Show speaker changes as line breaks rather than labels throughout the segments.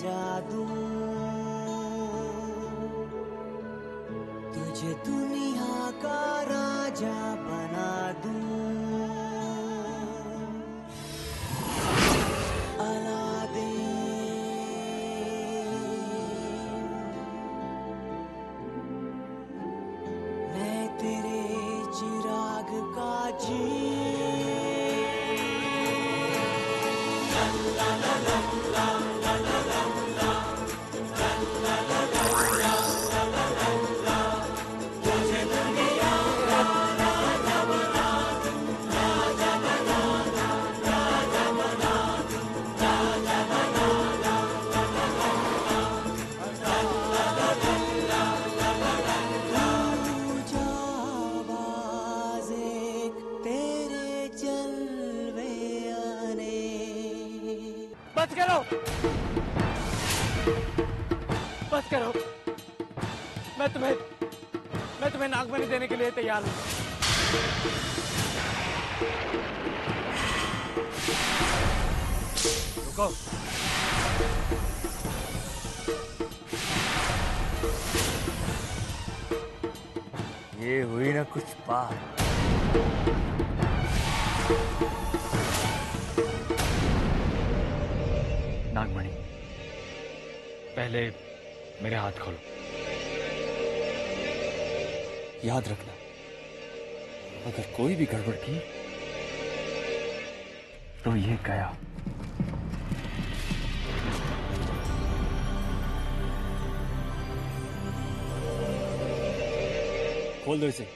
राजा दूं, तुझे दुनिया का राजा बना दूं।
बस करो, मैं तुम्हें नागमणि देने के लिए तैयार हूं। रुको।
ये हुई ना कुछ बात।
नागमणि, पहले मेरे हाथ खोलो। याद रखना, अगर कोई भी गड़बड़ की तो ये गया। खोल दो इसे।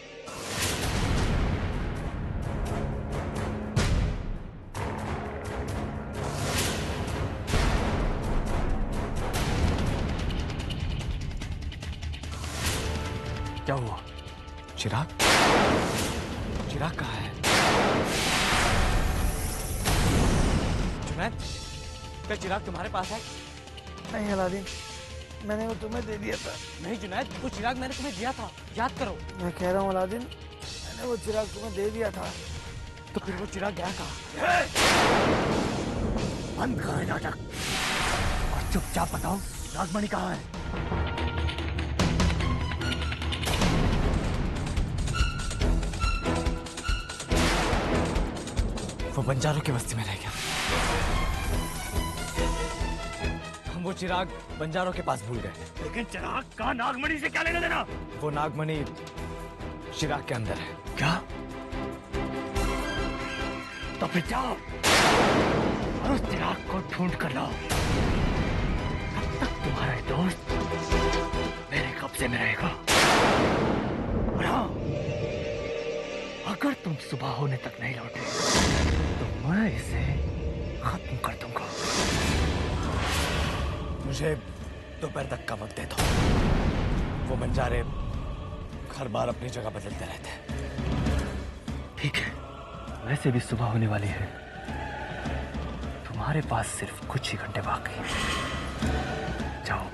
क्या हुआ? चिराग? चिराग कहाँ है? जुनैद, क्या चिराग तुम्हारे पास है?
नहीं अलादीन, मैंने वो तुम्हें दे दिया था।
नहीं जुनैद, वो चिराग मैंने तुम्हें दिया था, याद करो।
मैं कह रहा हूँ अलादीन, मैंने वो चिराग तुम्हें दे दिया था।
तो फिर वो चिराग गया कहाँ?
बंद करो नाटक और चुपचाप बताओ नागमणि कहाँ है?
वो बंजारों की बस्ती में रह गया। हम वो चिराग बंजारों के पास भूल गए।
लेकिन चिराग का नागमणि से क्या लेना देना?
वो नागमणि चिराग के अंदर है।
क्या? तो फिर जाओ और उस चिराग को ढूंढ कर लाओ। तब तक तुम्हारा दोस्त मेरे कब्जे में रहेगा। और हाँ, अगर तुम सुबह होने तक नहीं लौटे तो मैं इसे खत्म कर दूंगा।
मुझे दोपहर तक का वक्त दे दो। वो बंजारे हर बार अपनी जगह बदलते रहते हैं।
ठीक है, वैसे भी सुबह होने वाली है। तुम्हारे पास सिर्फ कुछ ही घंटे बाकी हैं। जाओ।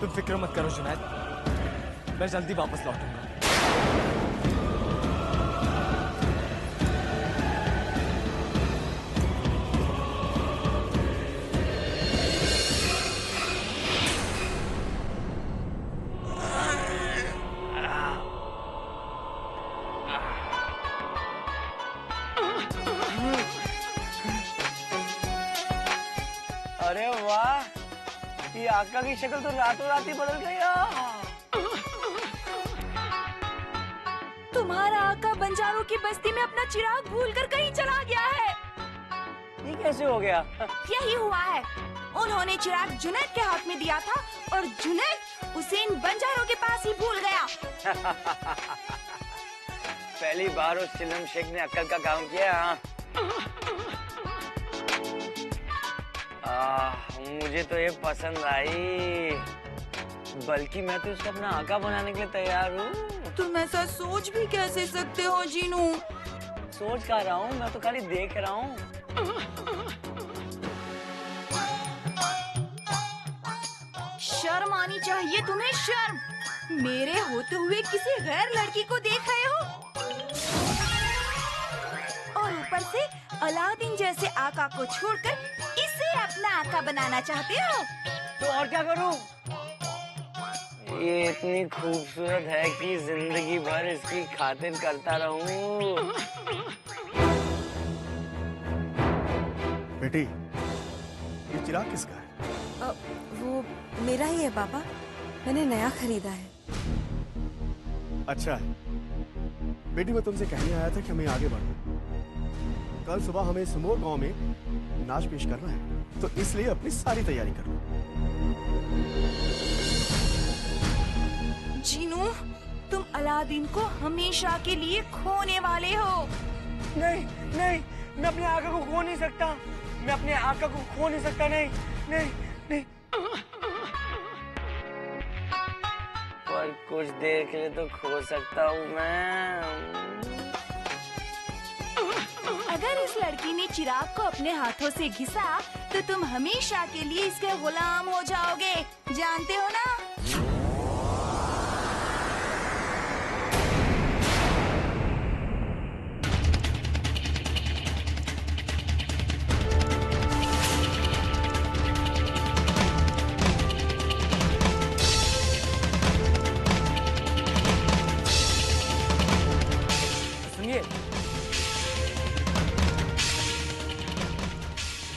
तुम फिक्र मत करो जुनैद, मैं जल्दी वापस लौटूंगा।
अरे वाह, ये आका की शक्ल तो रातों रात ही बदल गई।
तुम्हारा आका बंजारों की बस्ती में अपना चिराग भूलकर कहीं चला गया है।
ये कैसे हो गया?
यही हुआ है, उन्होंने चिराग जुनैद के हाथ में दिया था और जुनैद उसे इन बंजारों के पास ही भूल गया।
पहली बार उस चिलम शेख ने अक्ल का काम किया। मुझे तो ये पसंद आई, बल्कि मैं तो इसको अपना आका बनाने के लिए तैयार हूँ।
तुम ऐसा सोच भी कैसे सकते हो जीनू?
सोच क्या रहा हूँ, मैं तो खाली देख रहा हूँ।
शर्म आनी चाहिए तुम्हें, शर्म। मेरे होते हुए किसी गैर लड़की को देख रहे हो, और ऊपर से अलादीन जैसे आका को छोड़कर इसे अपना आका बनाना चाहते हो?
तो और क्या करूं? ये इतनी खूबसूरत है कि जिंदगी भर इसकी खातिर करता रहूं।
बेटी, ये चिराग किसका है?
वो मेरा ही है पापा, मैंने नया खरीदा है।
अच्छा है। बेटी, मैं तुमसे कहने आया था कि हमें आगे बढ़ो। कल सुबह हमें सुमोर गांव में नाच पेश करना है, तो इसलिए अपनी सारी तैयारी करो।
जीनू, तुम अलादीन को हमेशा के लिए खोने वाले हो।
नहीं नहीं, मैं अपने आका को खो नहीं सकता। मैं अपने आका को खो नहीं सकता। नहीं नहीं नहीं। पर कुछ देर के लिए तो खो सकता हूँ मैं।
अगर इस लड़की ने चिराग को अपने हाथों से घिसा तो तुम हमेशा के लिए इसके गुलाम हो जाओगे, जानते हो ना?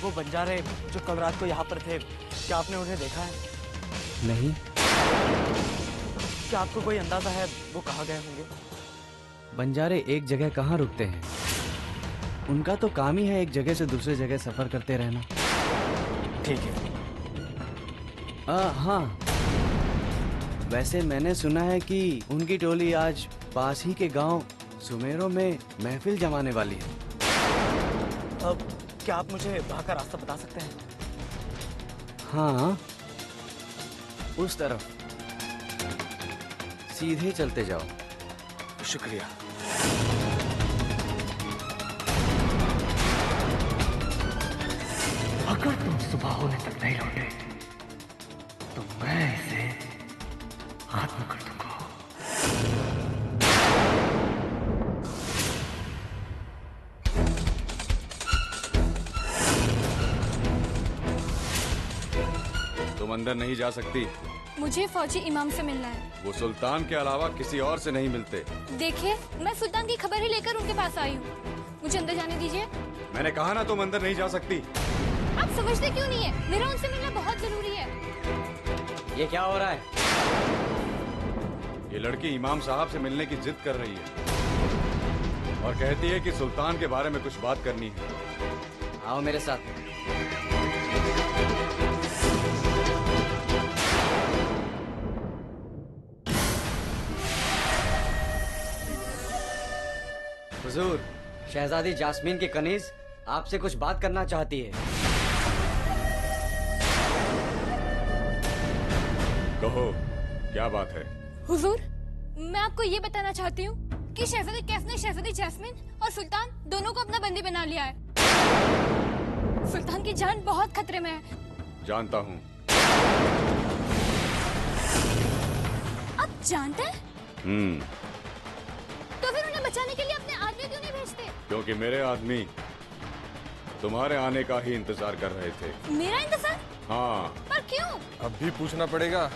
वो बंजारे जो कल रात को यहाँ पर थे, क्या आपने उन्हें देखा है?
नहीं।
क्या आपको कोई अंदाजा है वो कहाँ गए होंगे?
बंजारे एक जगह कहाँ रुकते हैं? उनका तो काम ही है एक जगह से दूसरे जगह सफर करते रहना।
ठीक है।
हाँ, वैसे मैंने सुना है कि उनकी टोली आज पास ही के गांव सुमेरो में महफिल जमाने वाली है।
अब क्या आप मुझे वहाँ का रास्ता बता सकते हैं?
हाँ, उस तरफ सीधे चलते जाओ।
शुक्रिया।
अगर तुम सुबह होने तक नहीं लौटे तो मैं इसे खत्म कर दूंगा।
तुम अंदर नहीं जा सकती।
मुझे फौजी इमाम से मिलना है।
वो सुल्तान के अलावा किसी और से नहीं मिलते।
देखिए, मैं सुल्तान की खबर ही लेकर उनके पास आई हूँ। मुझे अंदर जाने दीजिए।
मैंने कहा ना तुम अंदर नहीं जा सकती।
आप समझते क्यों नहीं है? मेरा उनसे मिलना बहुत जरूरी है।
ये क्या हो रहा है?
ये लड़की इमाम साहब से मिलने की जिद कर रही है और कहती है कि सुल्तान के बारे में कुछ बात करनी है।
आओ मेरे साथ। हुजूर, शहजादी जास्मीन की कनीज आपसे कुछ बात करना चाहती है।
कहो, क्या बात है?
हुजूर, मैं आपको ये बताना चाहती हूँ कि शहजादी कैफ ने शहजादी जैस्मिन और सुल्तान दोनों को अपना बंदी बना लिया है। सुल्तान की जान बहुत खतरे में है।
जानता हूँ।
आप जानते हैं? तो फिर उन्हें बचाने के लिए अपने आदमी क्यों नहीं भेजते?
क्योंकि मेरे आदमी तुम्हारे आने का ही इंतजार कर रहे थे।
मेरा इंतजार?
हाँ।
पर क्यों?
अब भी पूछना पड़ेगा।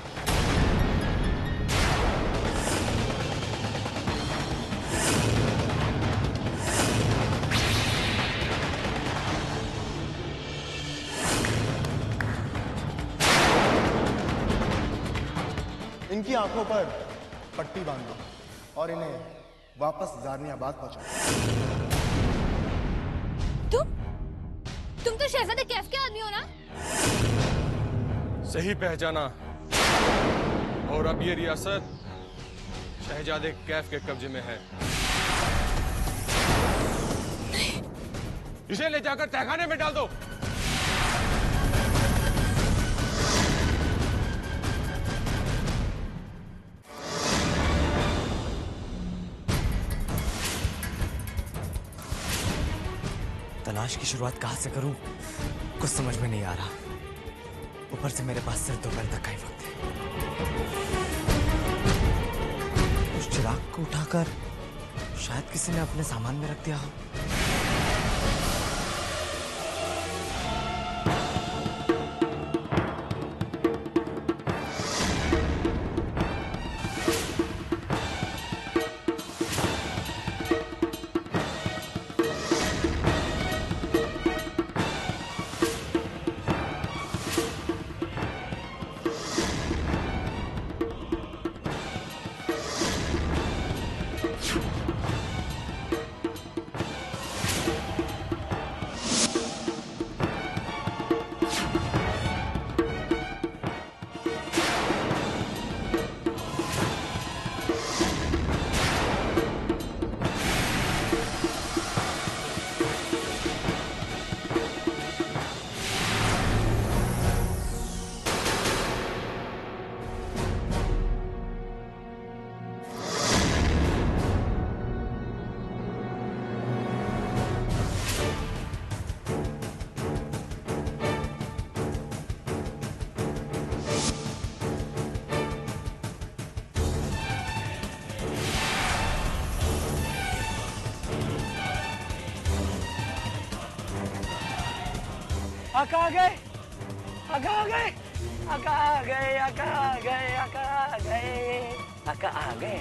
इनकी आंखों पर पट्टी बांधो और इन्हें वापस जानियाबाद पहुंचाओ।
तुम तो शहजादे कैफ के आदमी हो ना?
सही पहचाना। और अब ये रियासत शहजादे कैफ के कब्जे में है। इसे ले जाकर तहखाने में डाल दो।
तलाश की शुरुआत कहाँ से करूं, कुछ समझ में नहीं आ रहा। ऊपर से मेरे पास सिर्फ दोपहर तक का ही वक्त है। उस चिराग को उठाकर शायद किसी ने अपने सामान में रख दिया हो।
आका आ गए, आका आ गए, आका आ गए, आका आ गए, आका आ गए, आका आ गए।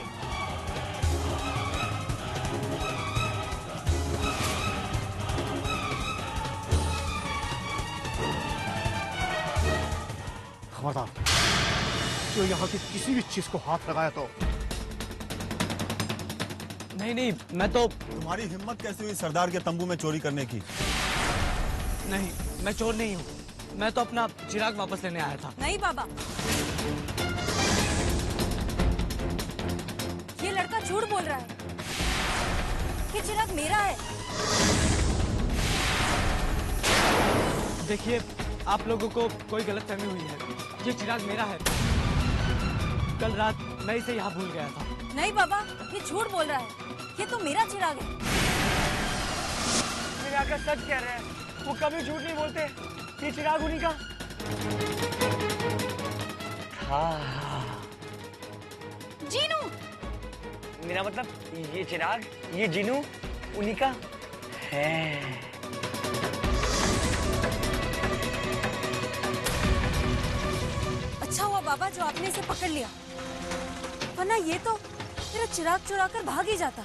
खबरदार, जो यहाँ की किसी भी चीज को हाथ लगाया तो।
नहीं नहीं, मैं तो।
तुम्हारी हिम्मत कैसे हुई सरदार के तंबू में चोरी करने की?
नहीं, मैं चोर नहीं हूँ। मैं तो अपना चिराग वापस लेने आया था।
नहीं बाबा, ये लड़का झूठ बोल रहा है। ये चिराग मेरा है।
देखिए, आप लोगों को कोई गलतफहमी हुई है। ये चिराग मेरा है। कल रात मैं इसे यहाँ भूल गया था।
नहीं बाबा, ये झूठ बोल रहा है। ये तो मेरा चिराग है।
मेरे आका सच कह रहे हैं, वो कभी झूठ नहीं बोलते। ये चिराग उन्हीं का। हाँ।
जीनू।
मेरा मतलब ये चिराग, ये जीनू उन्हीं का है।
अच्छा हुआ बाबा जो आपने इसे पकड़ लिया, वरना ये तो मेरा चिराग चुरा कर भाग ही जाता।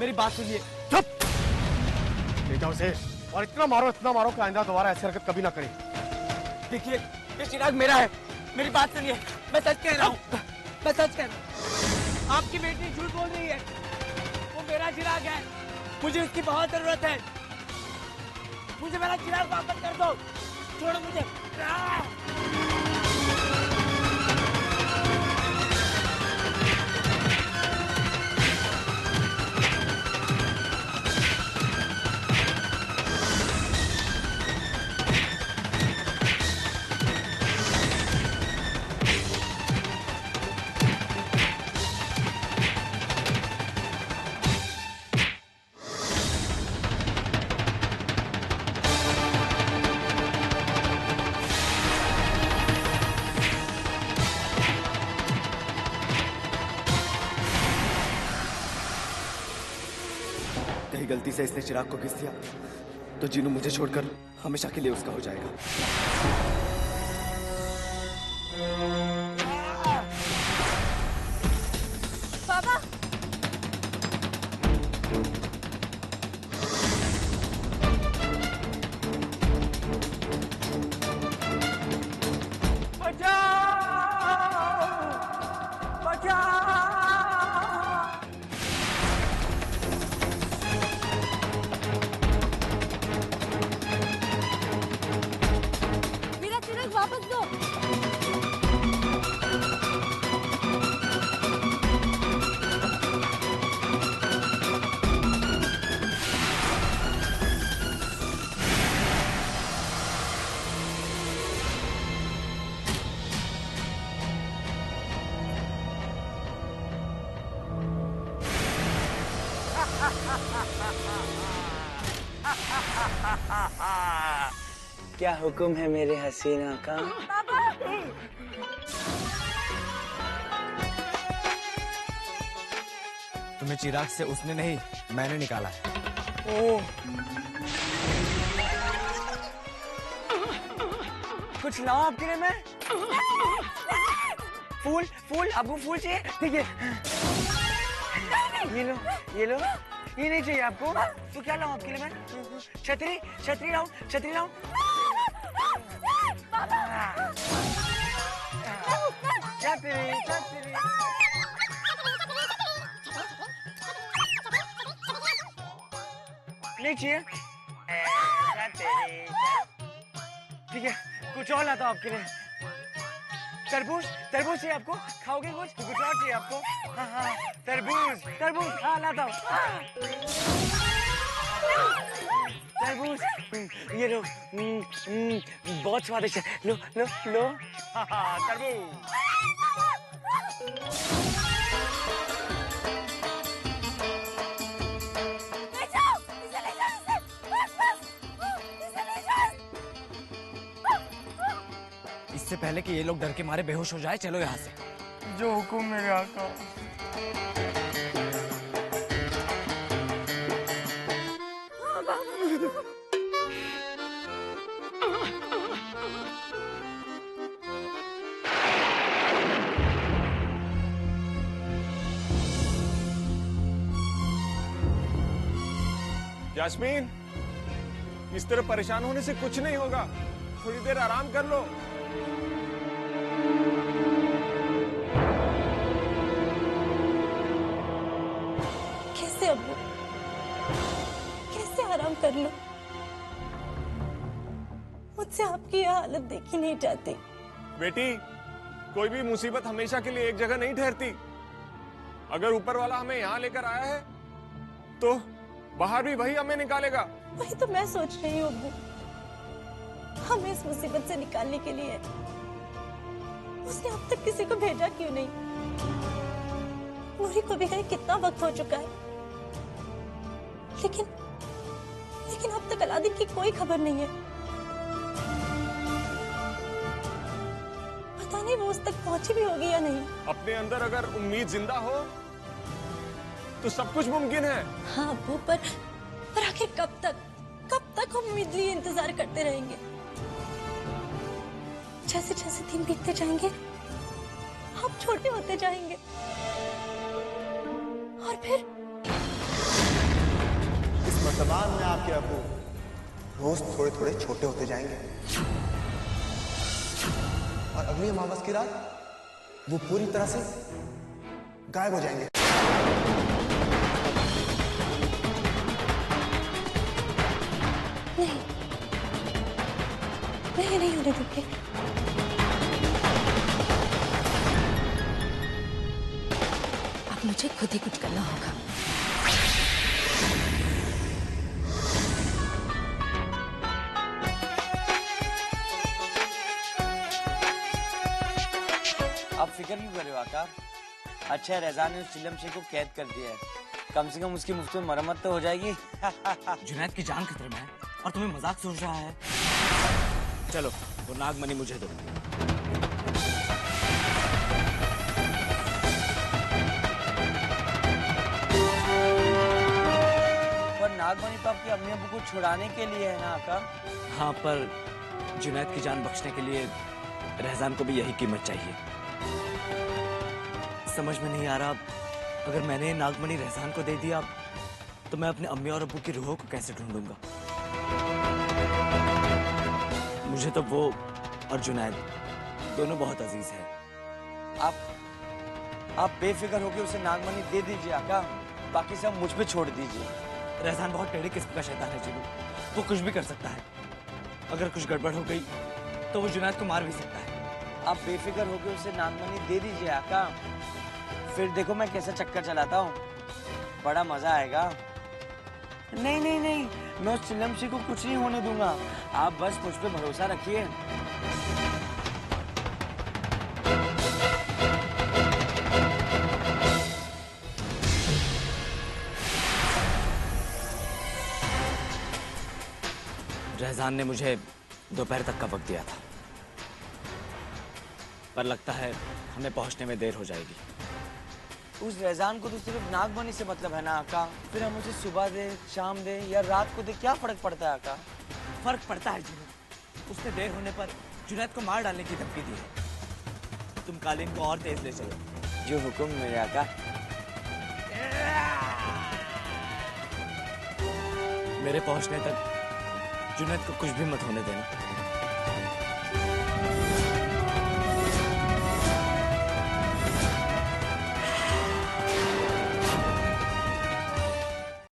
मेरी बात सुनिए।
चुप! ले जाओ उसे और इतना मारो कि आइंदा दोबारा ऐसी हरकत कभी ना करे।
देखिए, ये चिराग मेरा है। मेरी बात सुनिए, मैं सच कह रहा हूँ। मैं सच कह रहा हूँ। आपकी बेटी झूठ बोल रही है। वो मेरा चिराग है। मुझे उसकी बहुत जरूरत है। मुझे मेरा चिराग वापस कर दो। छोड़ो मुझे।
कहीं गलती से इसने चिराग को घिस दिया तो जीनू मुझे छोड़कर हमेशा के लिए उसका हो जाएगा।
बाबा, मेरा चिराग वापस दो।
क्या हुक्म है मेरे हसीना का?
तुम्हें चिराग से उसने नहीं, मैंने निकाला है।
ओह, कुछ लाऊं आपके लिए मैं? फूल, फूल, आपको फूल चाहिए? ठीक है, ये लो, ये लो। ये नहीं चाहिए आपको? तो क्या लाऊं आपके लिए मैं? छतरी, छतरी लाऊं, छतरी लाऊं? छतरी, छतरी। नहीं चाहिए? ठीक है, कुछ और लाता हूं आपके लिए। तरबूज, तरबूज चाहिए आपको? खाओगे कुछ? कुछ और चाहिए आपको? हाँ हाँ, तरबूज, तरबूज, हाँ लाता हूँ। तरबूज, ये लो, बहुत स्वादिष्ट है। लो, लो, लो। हाँ हाँ, तरबूज।
इससे पहले कि ये लोग डर के मारे बेहोश हो जाए, चलो यहाँ से।
जो हुकुम मेरे आका।
जैस्मीन, इस तरह परेशान होने से कुछ नहीं होगा। थोड़ी देर आराम कर लो।
कैसे अब्बू, कैसे आराम कर लो? मुझसे आपकी यह हालत देखी नहीं जाती।
बेटी, कोई भी मुसीबत हमेशा के लिए एक जगह नहीं ठहरती। अगर ऊपर वाला हमें यहाँ लेकर आया है तो बाहर भी वही हमें निकालेगा।
वही तो मैं सोच रही हूँ अब्बू, हमें इस मुसीबत से निकालने के लिए उसने अब तक किसी को भेजा क्यों नहीं? नूरी को भी गए कितना वक्त हो चुका है, लेकिन अब तक अलादीन की कोई खबर नहीं है। पता नहीं वो उस तक पहुंची भी होगी या नहीं।
अपने अंदर अगर उम्मीद जिंदा हो तो सब कुछ मुमकिन है।
हाँ अब्बू, पर आखिर कब तक हम उम्मीद लिए इंतजार करते रहेंगे? जैसे जैसे दिन बीतते जाएंगे हम छोटे होते जाएंगे, और फिर
इस वर्तमान में आपके अब्बू रोज थोड़े थोड़े छोटे होते जाएंगे, और अगली अमावस की रात वो पूरी तरह से गायब हो जाएंगे।
नहीं होने दूंगी। अब मुझे खुद ही कुछ करना होगा।
आप फिक्र क्यों कर रहे हो आका? अच्छा, रज़ान ने उस चिल्लम शेख को कैद कर दिया है। कम से कम उसकी मुफ्त में मरम्मत तो हो जाएगी।
जुनैद की जान खतरे में है और तुम्हें मजाक सोच रहा है। चलो, वो नागमणि मुझे दो।
पर नागमणि तो आपकी अम्मी अब्बू को छुड़ाने के लिए है ना आका?
हाँ, पर जुनैद की जान बख्शने के लिए रहजान को भी यही कीमत चाहिए। समझ में नहीं आ रहा, अगर मैंने नागमणि रहजान को दे दिया तो मैं अपने अम्मी और अब्बू की रूहों को कैसे ढूंढूंगा? मुझे तो वो और जुनैद दोनों बहुत अजीज है।
आप बेफिक्र होकर उसे नागमणि दे दीजिए आका, बाकी सब मुझ पे छोड़ दीजिए।
रहजान बहुत टेढ़े किस्म का शैतान है जीनू, वो कुछ भी कर सकता है। अगर कुछ गड़बड़ हो गई तो वो जुनैद को मार भी सकता है।
आप बेफिक्र होकर उसे नागमणि दे दीजिए आका, फिर देखो मैं कैसा चक्कर चलाता हूँ, बड़ा मजा आएगा। नहीं नहीं नहीं, मैं उस चिल्लम शेख को कुछ नहीं होने दूंगा, आप बस मुझ पे भरोसा रखिए।
रहजान ने मुझे दोपहर तक का वक्त दिया था, पर लगता है हमें पहुंचने में देर हो जाएगी।
उस रहजान को तो सिर्फ नागमणि से मतलब है ना आका, फिर हम उसे सुबह दे, शाम दे या रात को दे, क्या फर्क पड़ता है आका?
फर्क पड़ता है जीनू, उसने देर होने पर जुनैद को मार डालने की धमकी दी है। तुम कालीन को और तेज ले चलो।
जो हुक्म मेरे आका।
मेरे पहुंचने तक जुनैद को कुछ भी मत होने देना।